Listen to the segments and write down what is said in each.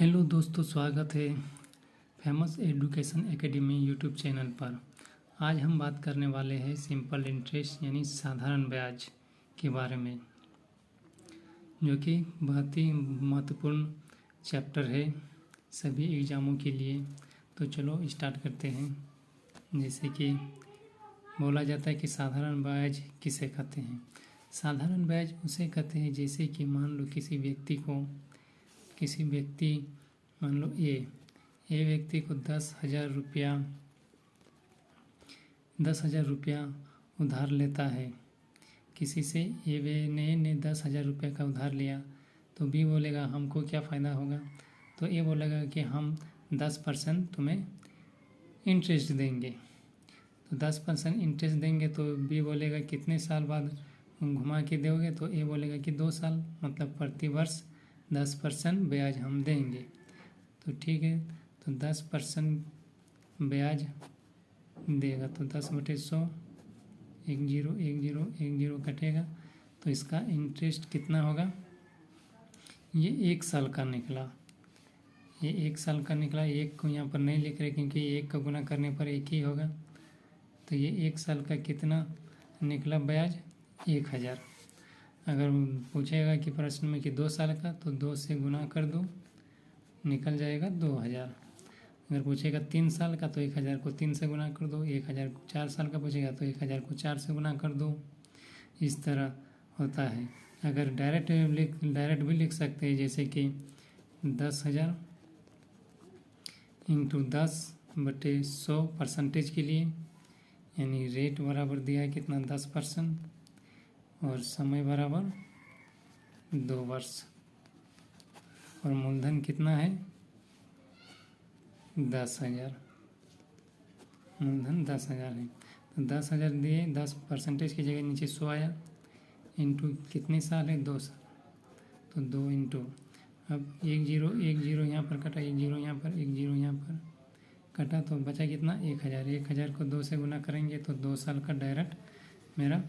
Hello दोस्तों, स्वागत है famous education academy YouTube channel पर। आज हम बात करने वाले हैं सिंपल इंटरेस्ट यानी साधारण ब्याज के बारे में, जो कि बहुत ही महत्वपूर्ण चैप्टर है सभी एग्ज़ामों के लिए। तो चलो स्टार्ट करते हैं। जैसे कि बोला जाता है कि साधारण ब्याज किसे कहते हैं। साधारण ब्याज उसे कहते हैं जैसे कि मान लो किसी व्यक्ति मान लो ए व्यक्ति को 10,000 रुपया उधार लेता है किसी से। ने 10,000 रुपये का उधार लिया, तो बी बोलेगा हमको क्या फ़ायदा होगा। तो ए बोलेगा कि हम 10% तुम्हें इंटरेस्ट देंगे। तो 10% इंटरेस्ट देंगे, तो बी बोलेगा कितने साल बाद घुमा के दोगे। तो ए बोलेगा कि 2 साल, मतलब प्रति वर्ष 10% ब्याज हम देंगे। तो ठीक है, तो 10% ब्याज देगा। तो 10/100 10 कटेगा। तो इसका इंटरेस्ट कितना होगा, ये 1 साल का निकला। ये 1 साल का निकला। 1 को यहाँ पर नहीं लिख रहे क्योंकि 1 का गुना करने पर 1 ही होगा। तो ये 1 साल का कितना निकला ब्याज, 1,000। अगर पूछेगा कि प्रश्न में कि 2 साल का, तो 2 से गुना कर दो, निकल जाएगा 2,000। अगर पूछेगा 3 साल का, तो 1,000 को 3 से गुना कर दो। 1,000 को 4 साल का पूछेगा, तो 1,000 को 4 से गुना कर दो। इस तरह होता है। अगर डायरेक्ट भी लिख सकते हैं, जैसे कि 10,000 इंटू 10/100 परसेंटेज के लिए, यानी रेट बराबर दिया है कितना, 10%, और समय बराबर 2 वर्ष, और मूलधन कितना है 10,000। मूलधन 10,000 है। तो 10,000 दिए, 10% की जगह नीचे 100 आया, इंटू कितने साल है, 2 साल। तो 2 इंटू, अब 1 0 यहाँ पर कटा, 1 0 यहाँ पर, 1 0 यहाँ पर कटा, तो बचा कितना 1,000। 1,000 को 2 से गुना करेंगे, तो 2 साल का डायरेक्ट मेरा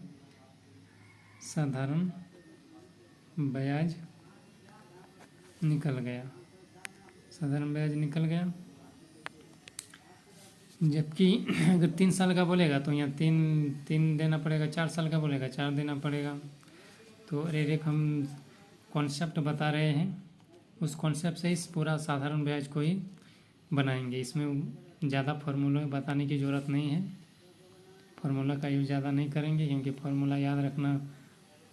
साधारण ब्याज निकल गया। साधारण ब्याज निकल गया। जबकि अगर 3 साल का बोलेगा, तो यहाँ तीन देना पड़ेगा। 4 साल का बोलेगा 4 देना पड़ेगा। तो एक हम कॉन्सेप्ट बता रहे हैं, उस कॉन्सेप्ट से इस पूरा साधारण ब्याज को ही बनाएंगे। इसमें ज़्यादा फार्मूला बताने की ज़रूरत नहीं है। फार्मूला का यूज़ ज़्यादा नहीं करेंगे, क्योंकि फार्मूला याद रखना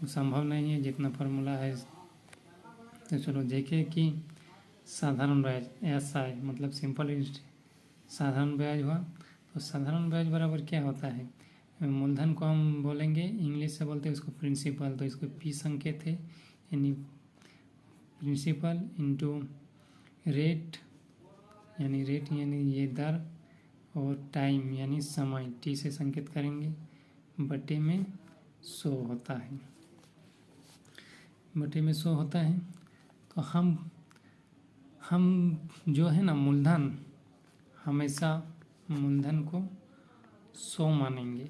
संभव नहीं है जितना फार्मूला है। तो चलो देखें कि साधारण ब्याज SI मतलब सिंपल इंटरेस्ट साधारण ब्याज हुआ। तो साधारण ब्याज बराबर क्या होता है, मूलधन को हम बोलेंगे, इंग्लिश से बोलते हैं उसको प्रिंसिपल। तो इसको P संकेत है, यानी प्रिंसिपल इंटू रेट यानी ये दर, और टाइम यानी समय T से संकेत करेंगे, बटे में 100 होता है। बटे में 100 होता है। तो हम जो है ना, मूलधन, हमेशा मूलधन को 100 मानेंगे।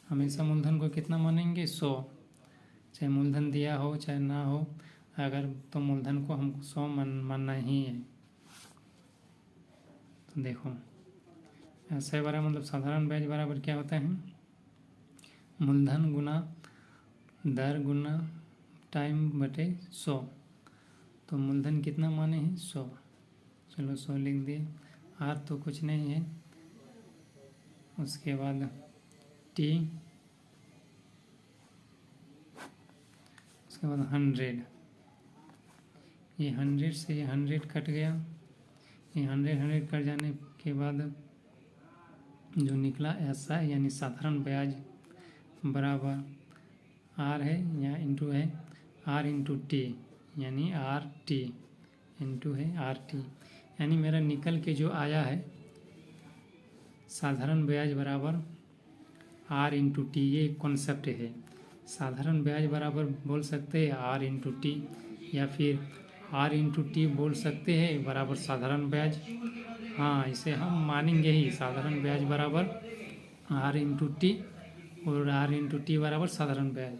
हमेशा मूलधन को कितना मानेंगे, 100। चाहे मूलधन दिया हो चाहे ना हो, अगर तो मूलधन को हमको 100 मानना ही है। तो देखो ऐसे बराबर मतलब साधारण ब्याज बराबर क्या होता है, मूलधन गुना दर गुना टाइम बटे 100। तो मूलधन कितना माने हैं, 100। चलो 100 लिख दिए। R तो कुछ नहीं है। उसके बाद T, उसके बाद 100। ये 100 से ये 100 कट गया। ये 100 कट जाने के बाद जो निकला SI यानी साधारण ब्याज बराबर R है, या इंटू है R इंटू T, यानी RT इंटू है RT। यानी मेरा निकल के जो आया है साधारण ब्याज बराबर R इंटू T। ये कॉन्सेप्ट है। साधारण ब्याज बराबर बोल सकते हैं R इंटू T, या फिर R इंटू T बोल सकते हैं बराबर साधारण ब्याज। हाँ, इसे हम मानेंगे ही, साधारण ब्याज बराबर R इंटू T, और R इंटू T बराबर साधारण ब्याज,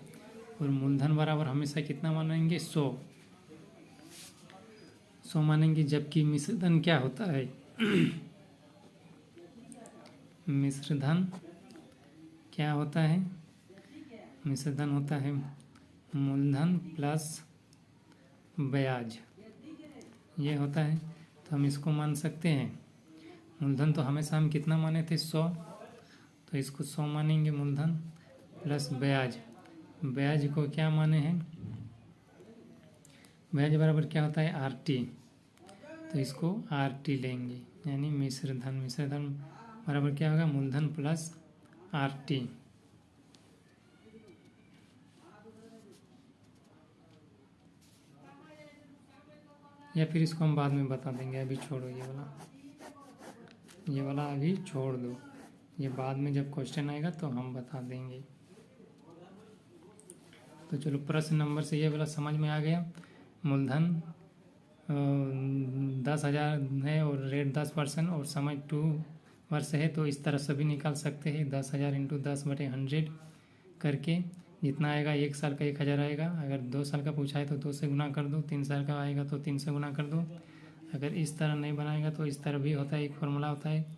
और मूलधन बराबर हमेशा कितना मानेंगे, 100। 100 मानेंगे, जबकि मिश्र धन क्या होता है? मिश्र धन क्या होता है? मिश्र धन होता है मूलधन प्लस ब्याज, ये होता है। तो हम इसको मान सकते हैं। मूलधन तो हमेशा हम कितना माने थे? 100, तो इसको 100 मानेंगे मूलधन प्लस ब्याज। ब्याज को क्या माने हैं? ब्याज बराबर क्या होता है? RT, तो इसको RT लेंगे, यानी मिश्र धन। मिश्र धन बराबर क्या होगा? मूलधन प्लस RT। या फिर इसको हम बाद में बता देंगे, अभी छोड़ो ये वाला अभी छोड़ दो, ये बाद में जब क्वेश्चन आएगा तो हम बता देंगे। तो चलो, प्रश्न नंबर से ये वाला समझ में आ गया। मूलधन 10,000 है और रेट 10% और समय 2 वर्ष है, तो इस तरह से भी निकाल सकते हैं। 10,000 इंटू 10/100 करके जितना आएगा, 1 साल का 1,000 आएगा। अगर 2 साल का पूछा है तो 2 से गुना कर दो, 3 साल का आएगा तो 3 से गुना कर दो। अगर इस तरह नहीं बनाएगा तो इस तरह भी होता है, एक फॉर्मूला होता है,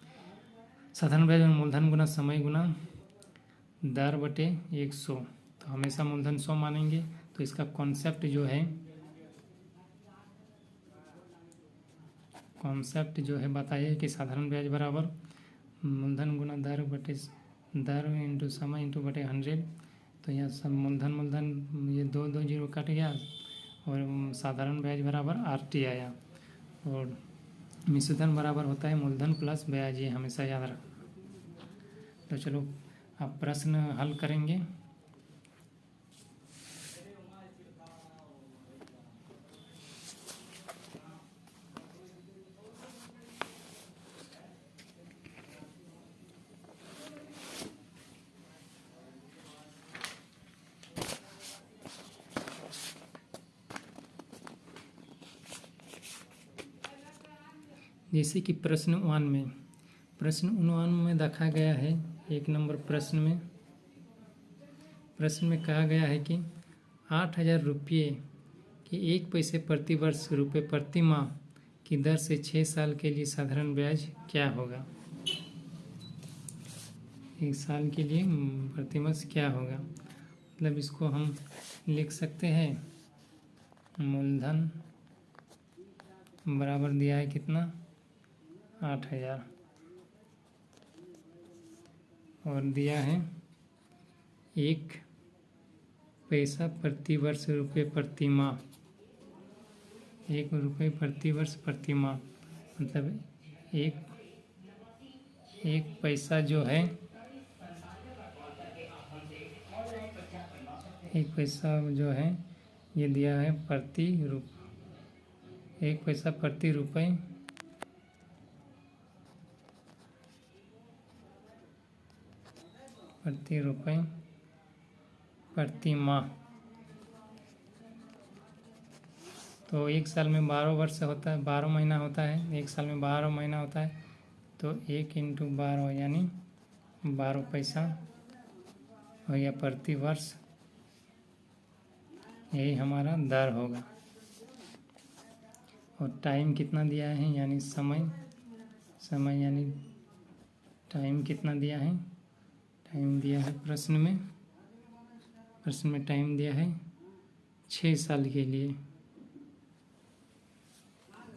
साधारण ब्याज में मूलधन गुना समय गुना दर बटे 100। तो हमेशा मूलधन 100 मानेंगे। तो इसका कॉन्सेप्ट जो है बताइए कि साधारण ब्याज बराबर मूलधन गुना दर इंटू समय इंटू बटे 100। तो यहाँ सब मूलधन ये 2 जीरो कट गया और साधारण ब्याज बराबर RT आया। और मिश्र धन बराबर होता है मूलधन प्लस ब्याज, ये हमेशा याद रखना। तो चलो अब प्रश्न हल करेंगे। जैसे कि प्रश्न 1 में देखा गया है, 1 नंबर प्रश्न में कहा गया है कि 8,000 रुपये के 1 पैसे प्रति वर्ष रुपये प्रति माह की दर से 6 साल के लिए साधारण ब्याज क्या होगा? 1 साल के लिए प्रति माह क्या होगा? मतलब इसको हम लिख सकते हैं, मूलधन बराबर दिया है कितना? 8,000 और दिया है 1 पैसा प्रति वर्ष रुपये प्रति माह, 1 रुपये प्रति वर्ष प्रति माह, मतलब एक पैसा जो है, 1 पैसा जो है ये दिया है 1 पैसा प्रति रुपये प्रति माह। तो 1 साल में 12 वर्ष होता है, 12 महीना होता है, 1 साल में 12 महीना होता है। तो 1 इंटू 12 यानी 12 पैसा हो गया प्रति वर्ष, यही हमारा दर होगा। और टाइम कितना दिया है, यानी समय यानी टाइम कितना दिया है? टाइम दिया है प्रश्न में टाइम दिया है 6 साल के लिए,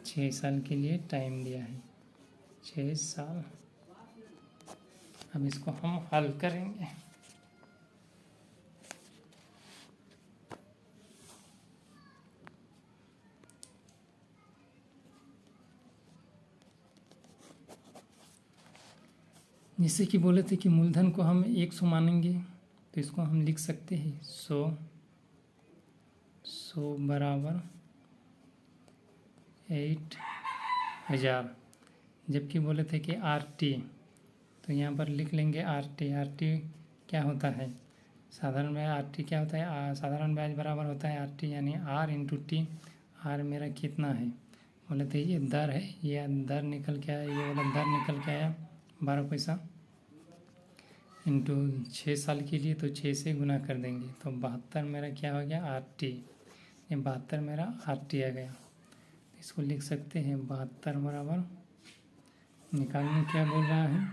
6 साल के लिए टाइम दिया है, 6 साल। अब इसको हम हल करेंगे। जैसे कि बोले थे कि मूलधन को हम 100 मानेंगे, तो इसको हम लिख सकते हैं 100 बराबर 8,000। जबकि बोले थे कि RT, तो यहाँ पर लिख लेंगे RT क्या होता है? साधारण ब्याज। RT क्या होता है? साधारण ब्याज बराबर होता है RT, यानी R इंटू T। R मेरा कितना है? बोले थे ये दर है, ये दर निकल के आया, ये वाला दर निकल के आया 12 पैसा इंटू 6 साल के लिए, तो 6 से गुना कर देंगे। तो 72 मेरा क्या हो गया? RT। ये 72 मेरा RT आ गया। इसको लिख सकते हैं 72 बराबर, निकालने क्या बोल रहा है,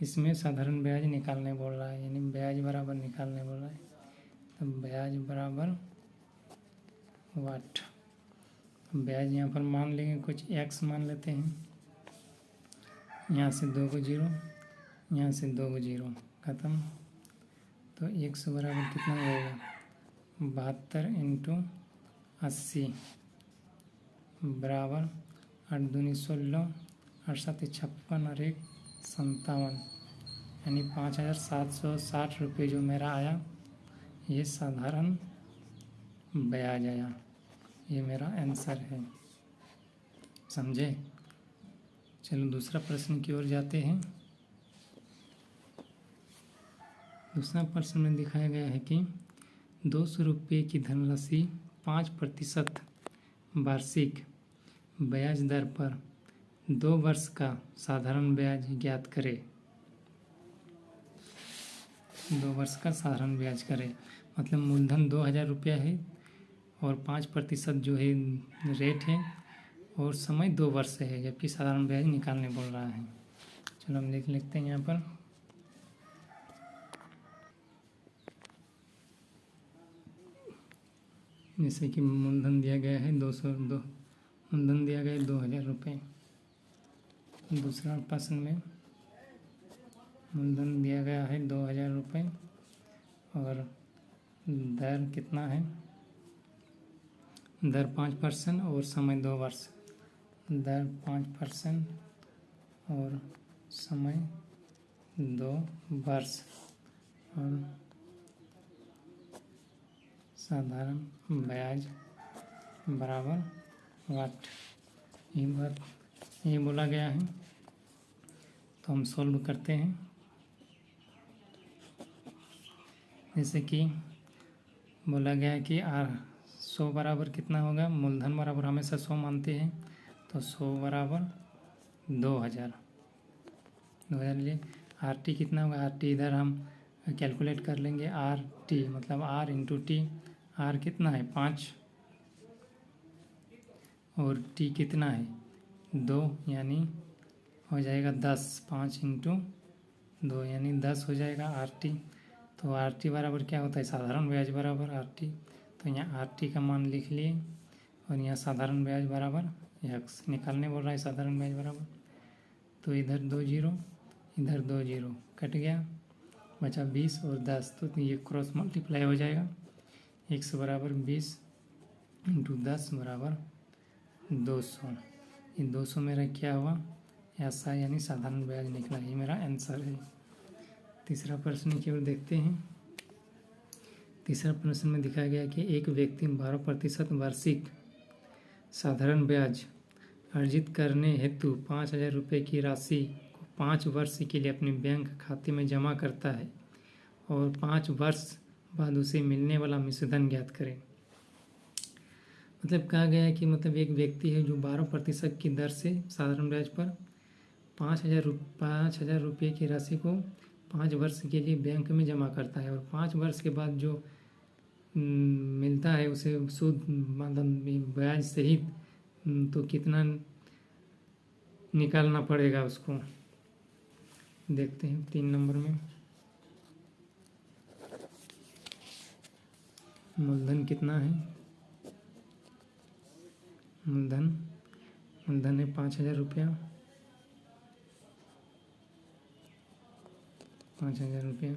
इसमें साधारण ब्याज निकालने बोल रहा है, यानी ब्याज बराबर निकालने बोल रहा है। तो ब्याज बराबर वाट, ब्याज यहाँ पर मान लेंगे कुछ x मान लेते हैं, यहाँ से 2 को 0, यहाँ से 2 को 0, ख़त्म। तो x बराबर कितना रहेगा, 72 इंटू 80 बराबर 8 दूनी 16, 8 7 56 और 1 57, यानी 5760 रुपये जो मेरा आया, ये साधारण ब्याज आया। ये मेरा आंसर है, समझे। चलो दूसरा प्रश्न की ओर जाते हैं। दूसरा प्रश्न में दिखाया गया है कि 200 रुपये की धनराशि 5% वार्षिक ब्याज दर पर 2 वर्ष का साधारण ब्याज ज्ञात करें। 2 वर्ष का साधारण ब्याज करें, मतलब मूलधन 2000 रुपया है और 5% जो है रेट है और समय 2 वर्ष है, जबकि साधारण ब्याज निकालने बोल रहा है। चलो हम लिख लेते हैं यहाँ पर। जैसे कि मूलधन दिया गया है 202, मूलधन दिया गया है 2000 रुपये। दूसरा प्रश्न में मूलधन दिया गया है 2000 रुपये और दर कितना है, दर 5% और समय 2 वर्ष। दर 5% और समय 2 वर्ष और साधारण ब्याज बराबर वाट, ये बोला गया है। तो हम सॉल्व करते हैं। जैसे कि बोला गया है कि 100 बराबर कितना होगा, मूलधन बराबर हमेशा 100 मानते हैं, तो 100 बराबर 2000 लिए। RT कितना होगा, RT इधर हम कैलकुलेट कर लेंगे, RT मतलब R इंटू टी। R कितना है 5 और T कितना है 2, यानी हो जाएगा 10, 5 इंटू 2 यानी 10 हो जाएगा RT। तो RT बराबर क्या होता है, साधारण ब्याज बराबर RT। तो यहाँ RT का मान लिख लिए और यहाँ साधारण ब्याज बराबर x निकालने बोल रहा है, साधारण ब्याज बराबर। तो इधर 2 0, इधर 2 0 कट गया, बचा 20 और 10, तो ये क्रॉस मल्टीप्लाई हो जाएगा। x बराबर 20 इंटू 10 बराबर 200। ये 200 मेरा क्या हुआ, ऐसा यानी साधारण ब्याज निकला। ये मेरा आंसर है। तीसरा प्रश्न की ओर देखते हैं। तीसरा प्रश्न में दिखाया गया कि एक व्यक्ति 12% वार्षिक साधारण ब्याज अर्जित करने हेतु 5000 रुपये की राशि को 5 वर्ष के लिए अपने बैंक खाते में जमा करता है और 5 वर्ष बाद उसे मिलने वाला मिश्रधन ज्ञात करें। मतलब कहा गया है कि मतलब एक व्यक्ति है जो 12% की दर से साधारण ब्याज पर 5000 रुपये की राशि को 5 वर्ष के लिए बैंक में जमा करता है और 5 वर्ष के बाद जो मिलता है उसे सूद मतलब ब्याज सहित तो कितना निकालना पड़ेगा उसको। देखते हैं 3 नंबर में मूलधन कितना है, मूलधन है 5000 रुपया, 5000 रुपया।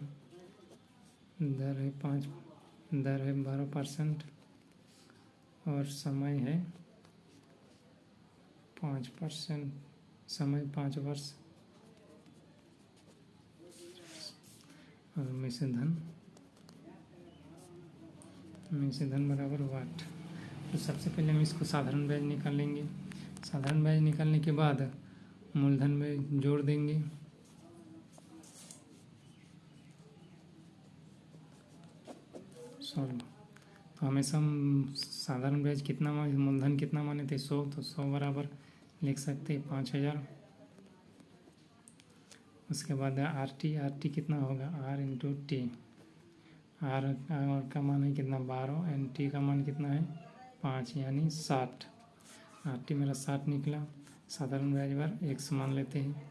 दर है 12% और समय है 5%, समय 5 वर्ष और मिश्रधन बराबर वाट। तो सबसे पहले हम इसको साधारण ब्याज निकालेंगे। साधारण ब्याज निकालने के बाद मूलधन में जोड़ देंगे। सॉल्व। तो हमेशा हम साधारण ब्याज कितना मूलधन कितना माने थे 100, तो 100 बराबर लिख सकते हैं 5000। उसके बाद RT कितना होगा, R इंटू टी। R का मान है कितना 12 एंड T का मान कितना है 5 यानी 60। आरटी मेरा 60 निकला। साधारण ब्याज दर एक समान लेते हैं,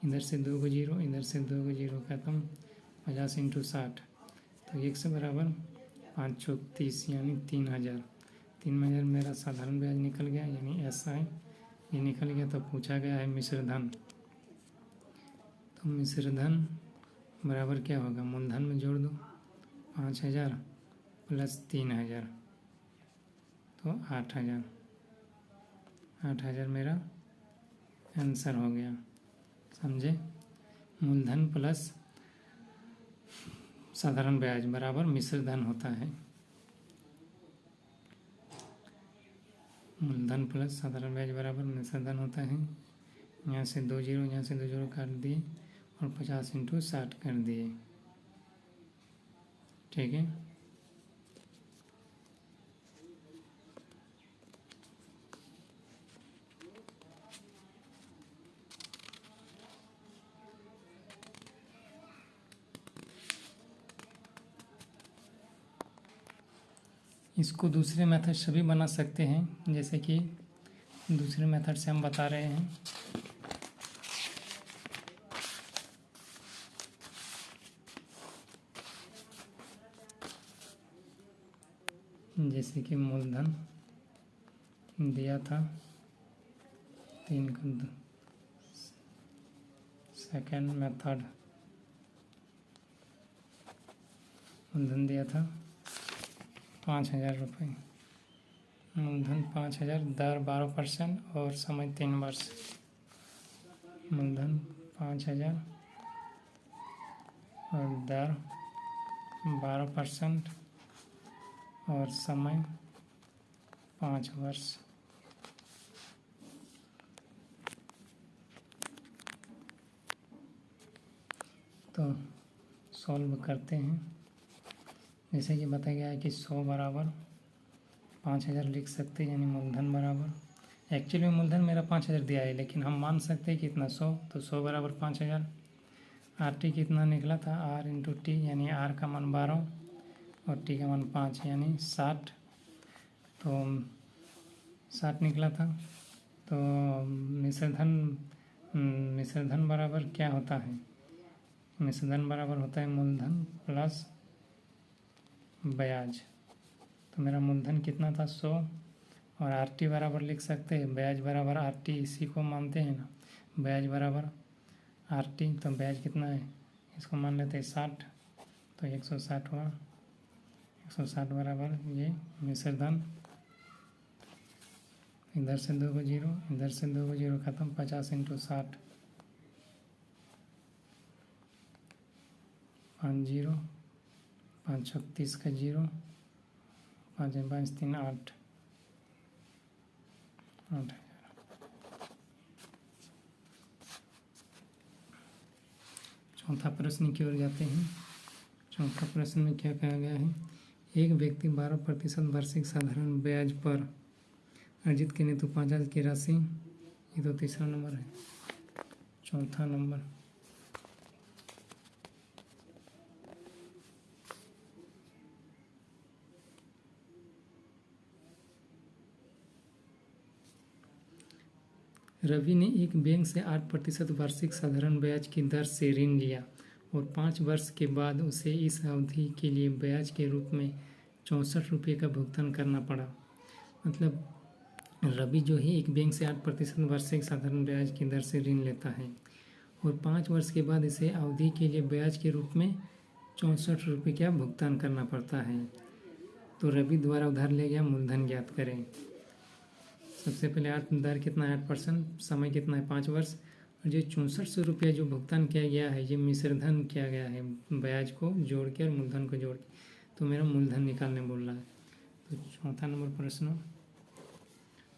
इधर से 2 को जीरो, इधर से 2 को जीरो खत्म, 50 × 60 तो 1 से बराबर 5 चौक 30 यानी 3000। 3000 मेरा साधारण ब्याज निकल गया यानी ऐसा है, ये निकल गया। तो पूछा गया है मिश्र धन, तो मिश्र धन बराबर क्या होगा, मूलधन में जोड़ दो 5000 प्लस 3000 तो 8000। 8000 मेरा आंसर हो गया, समझे। मूलधन प्लस साधारण ब्याज बराबर मिश्र धन होता है। मूलधन प्लस साधारण ब्याज बराबर मिश्र धन होता है। यहाँ से 2 जीरो, यहाँ से 2 जीरो काट दिए और 50 × 60 कर दिए, ठीक है। इसको दूसरे मेथड से भी बना सकते हैं, जैसे कि दूसरे मेथड से हम बता रहे हैं। जैसे कि मूलधन दिया था 3 का, सेकेंड मेथड मूलधन दिया था 5000 रुपये, मूलधन 5000, दर 12% और समय 3 वर्ष। मूलधन 5000 और दर 12% और समय 5 वर्ष। तो सॉल्व करते हैं। जैसे कि बताया गया है कि 100 बराबर 5000 लिख सकते हैं, यानी मूलधन बराबर, एक्चुअली में मूलधन मेरा 5000 दिया है, लेकिन हम मान सकते हैं कितना 100, तो 100 बराबर 5000। आर टी कितना निकला था, R × T यानी R का मान 12 और T का मान 5 यानी 60, तो 60 निकला था। तो मिश्रधन बराबर क्या होता है, मिश्रधन बराबर होता है मूलधन प्लस ब्याज। तो मेरा मूलधन कितना था 100 और आर टी बराबर लिख सकते हैं ब्याज बराबर आर टी, इसी को मानते हैं ना, ब्याज बराबर आर टी। तो ब्याज कितना है, इसको मान लेते हैं 60, तो 160 हुआ। 160 बराबर ये मिश्रधन, इधर से 2 को जीरो, इधर से 2 को जीरो खत्म, 50 × 60 5 जीरो, 5 चौक 30 का जीरो, 5 5 3 8, 8000। चौथा प्रश्न की ओर जाते हैं। चौथा प्रश्न में क्या कहा गया है, एक व्यक्ति 12% वार्षिक साधारण ब्याज पर अर्जित के हेतु 5000 की राशि, ये तो तीसरा नंबर है। चौथा नंबर, रवि ने एक बैंक से 8% वार्षिक साधारण ब्याज की दर से ऋण लिया और 5 वर्ष के बाद उसे इस अवधि के लिए ब्याज के रूप में 64 रुपये का भुगतान करना पड़ा। मतलब रवि जो है एक बैंक से 8% वार्षिक साधारण ब्याज की दर से ऋण लेता है और 5 वर्ष के बाद इसे अवधि के लिए ब्याज के रूप में 64 रुपये का भुगतान करना पड़ता है। तो रवि द्वारा उधार लिया गया मूलधन ज्ञात करें। सबसे पहले दर कितना है 8%, समय कितना है 5 वर्ष, और जो 6400 रुपया जो भुगतान किया गया है ये मिश्रधन किया गया है, ब्याज को जोड़ के और मूलधन को जोड़ के, तो मेरा मूलधन निकालने बोल रहा है। तो चौथा नंबर प्रश्न,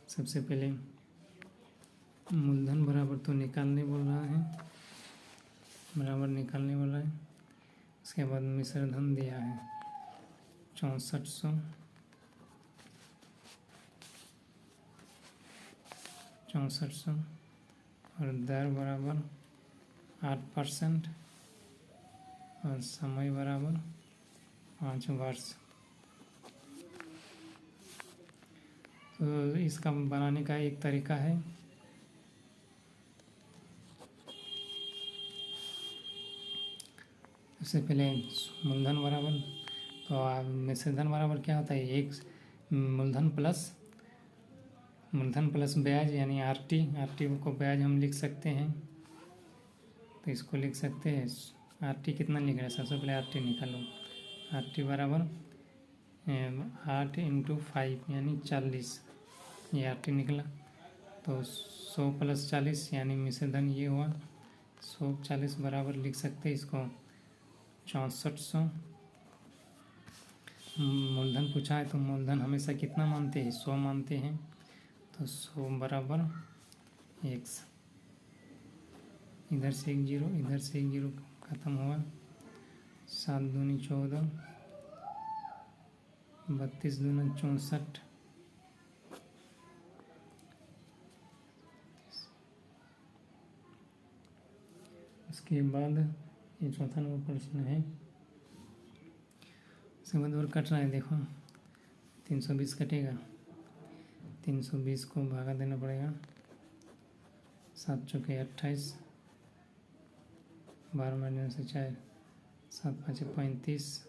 सबसे पहले मूलधन बराबर तो निकालने बोल रहा है, बराबर निकालने बोल रहा है। उसके बाद मिश्रधन दिया है 6400, 6400 और दर बराबर 8% और समय बराबर 5 वर्ष। तो इसका बनाने का एक तरीका है, सबसे पहले मूलधन बराबर, तो मिश्र धन बराबर क्या होता है, एक मूलधन प्लस ब्याज यानी आरटी को ब्याज हम लिख सकते हैं, तो इसको लिख सकते हैं। आरटी कितना लिख रहा है, सबसे पहले आरटी निकालो। आरटी बराबर 8 × 5 यानी 40, ये आरटी निकला। तो 100 + 40 यानी मिश्र धन ये हुआ 100 40 बराबर लिख सकते हैं इसको 6400। मूलधन पूछा है तो मूलधन हमेशा कितना मानते हैं, 100 मानते हैं, तो 100 बराबर x, इधर से 1 0, इधर से 1 0 खत्म हुआ, 7 दूनी 14, 32 दूना 64, उसके बाद ये चौथा नंबर प्रश्न है, उसके बाद और कट रहा है, देखो 320 कटेगा, 320 को भागा देना पड़ेगा, 7 चौके 28, 12 माइनस से 4, 7 5 35।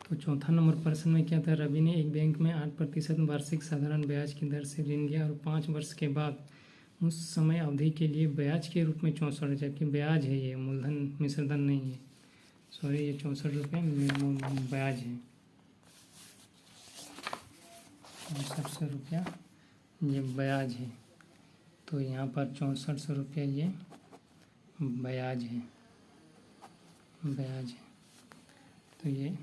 तो चौथा नंबर प्रश्न में क्या था, रवि ने एक बैंक में 8% वार्षिक साधारण ब्याज की दर से ऋण लिया और 5 वर्ष के बाद उस समय अवधि के लिए ब्याज के रूप में 64, जबकि ब्याज है ये, मूलधन मिश्रधन नहीं है, सॉरी ये 64 रुपये ब्याज है, 6400 रुपया ये ब्याज है, तो यहाँ पर 6400 रुपया ये ब्याज है, तो ये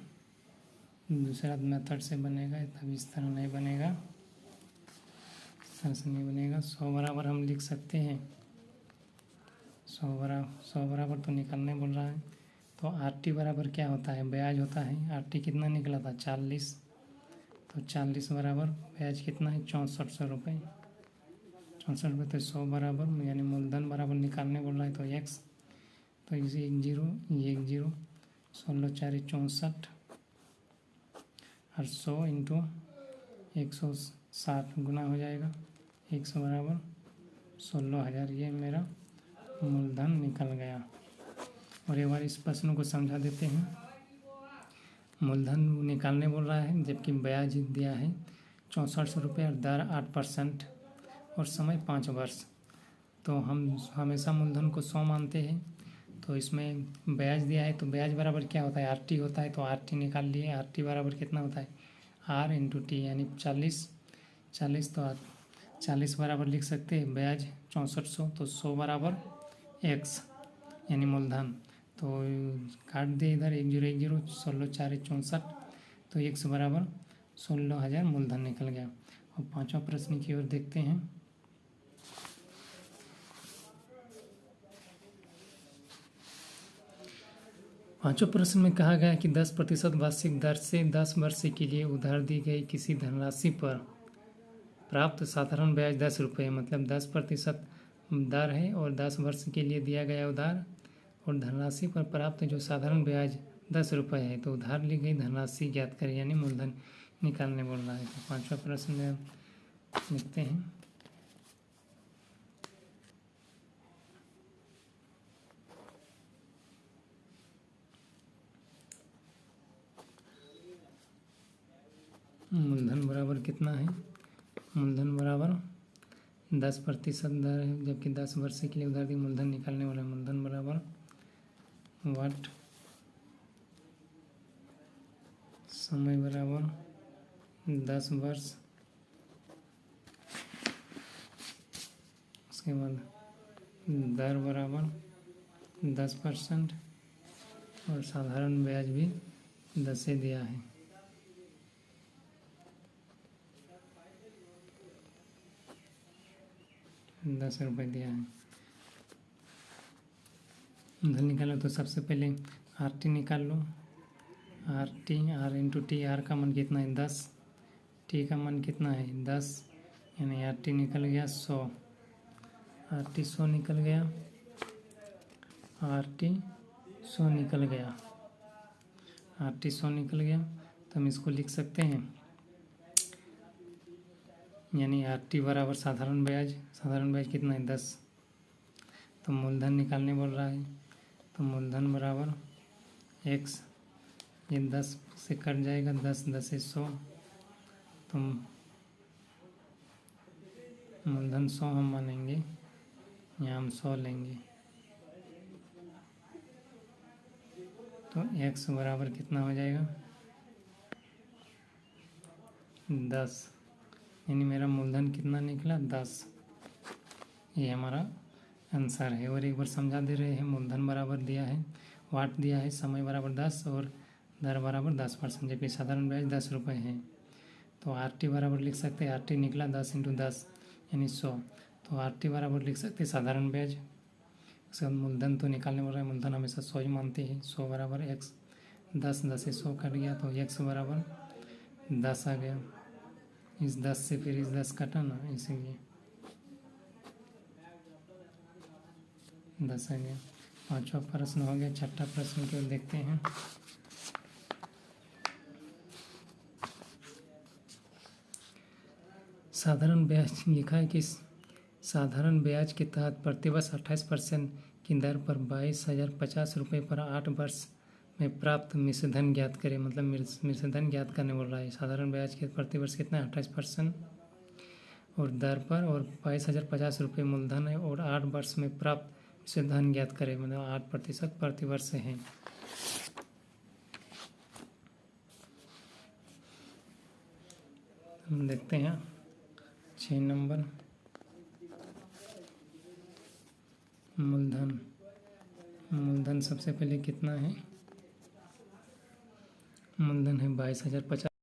दूसरा मेथड से बनेगा, तब इस तरह नहीं बनेगा, इस तरह से नहीं बनेगा। 100 बराबर हम लिख सकते हैं, 100 बराबर तो निकालने बोल रहा है, तो आरटी बराबर क्या होता है, ब्याज होता है, आरटी कितना निकला था 40, तो 40 बराबर ब्याज कितना है 6400 रुपये, 64 रुपये, तो 100 बराबर यानी मूलधन बराबर निकालने बोल रहा है, तो x, तो इसे 1 0 ये 1 0, 16 4 64 और 100 × 160 गुना हो जाएगा, 100 बराबर 16000, ये मेरा मूलधन निकल गया। और एक बार इस प्रश्न को समझा देते हैं, मूलधन निकालने बोल रहा है जबकि ब्याज दिया है 6400 रुपये और दर 8% और समय 5 वर्ष, तो हम हमेशा मूलधन को 100 मानते हैं, तो इसमें ब्याज दिया है तो ब्याज बराबर क्या होता है, आरटी होता है, तो आरटी निकाल लिए, आरटी बराबर कितना होता है आर × टी यानी 40, तो 40 बराबर लिख सकते हैं ब्याज 6400, तो 100 बराबर x यानी मूलधन, तो काट दे इधर 1 0 1 0, 16 4 64, तो x बराबर 16000 मूलधन निकल गया। और पांचवा प्रश्न की ओर देखते हैं, पांचवें प्रश्न में कहा गया कि 10% वार्षिक दर से 10 वर्ष के लिए उधार दी गई किसी धनराशि पर प्राप्त साधारण ब्याज 10 रुपये, मतलब 10% दर है और 10 वर्ष के लिए दिया गया उधार, और धनराशि पर प्राप्त जो साधारण ब्याज 10 रुपये है, तो उधार ली गई धनराशि ज्ञात करें यानी मूलधन निकालने बोल रहा है। तो पांचवा प्रश्न लिखते हैं, मूलधन बराबर कितना है, मूलधन बराबर 10% दर है जबकि 10 वर्ष के लिए उधार दी, मूलधन निकालने वाला मूलधन बराबर वाट, समय बराबर 10 वर्ष, उसके बाद दर बराबर 10% और साधारण ब्याज भी 10 से दिया है। ₹10 दिया है। धन निकालो तो सबसे पहले आर टी निकाल लो, R T R × T, R का मान कितना है 10, टी का मान कितना है 10, यानी आर टी निकल गया 100, आर टी 100 निकल गया, आर टी 100 निकल गया, आर टी 100 निकल गया, तो हम इसको लिख सकते हैं यानी RT बराबर साधारण ब्याज कितना है 10। तो मूलधन निकालने बोल रहा है, तो मूलधन बराबर x, ये 10 से कट जाएगा, 10 10 से 100, तो मूलधन 100 हम मानेंगे, यहाँ हम 100 लेंगे। तो x बराबर कितना हो जाएगा 10, यानी मेरा मूलधन कितना निकला 10। ये हमारा आंसर है। और एक बार समझा दे रहे हैं, मूलधन बराबर दिया है, वाट दिया है, समय बराबर 10 और दर बराबर 10%, जबकि साधारण ब्याज 10 रुपये है। तो RT बराबर लिख सकते हैं, RT निकला 10 × 10 यानी 100, तो RT बराबर लिख सकते हैं साधारण ब्याज। उसके बाद मूलधन तो निकालने वाला है, मूलधन हमेशा 100 ही मानते हैं। 100 बराबर x, 10 10 से 100 कट गया, तो x बराबर 10 आ गया। इस 10 से फिर इस 10 कटा ना, इसीलिए 10 आ गया। पांचवा प्रश्न हो गया। छठा प्रश्न को देखते हैं। साधारण ब्याज लिखा है कि साधारण ब्याज के तहत प्रतिवर्ष 28% की दर पर 22,050 रुपये पर 8 वर्ष में प्राप्त मिश्रधन ज्ञात करें। मतलब मिश्रधन ज्ञात करने बोल रहा है। साधारण ब्याज के प्रतिवर्ष कितना है 28% और दर पर, और 22,050 रुपये मूलधन है, और 8 वर्ष में प्राप्त मिश्रधन ज्ञात करें, मतलब 8% प्रतिवर्ष है। हम देखते हैं 6 नंबर मूलधन सबसे पहले कितना है, मूलधन है 22,050।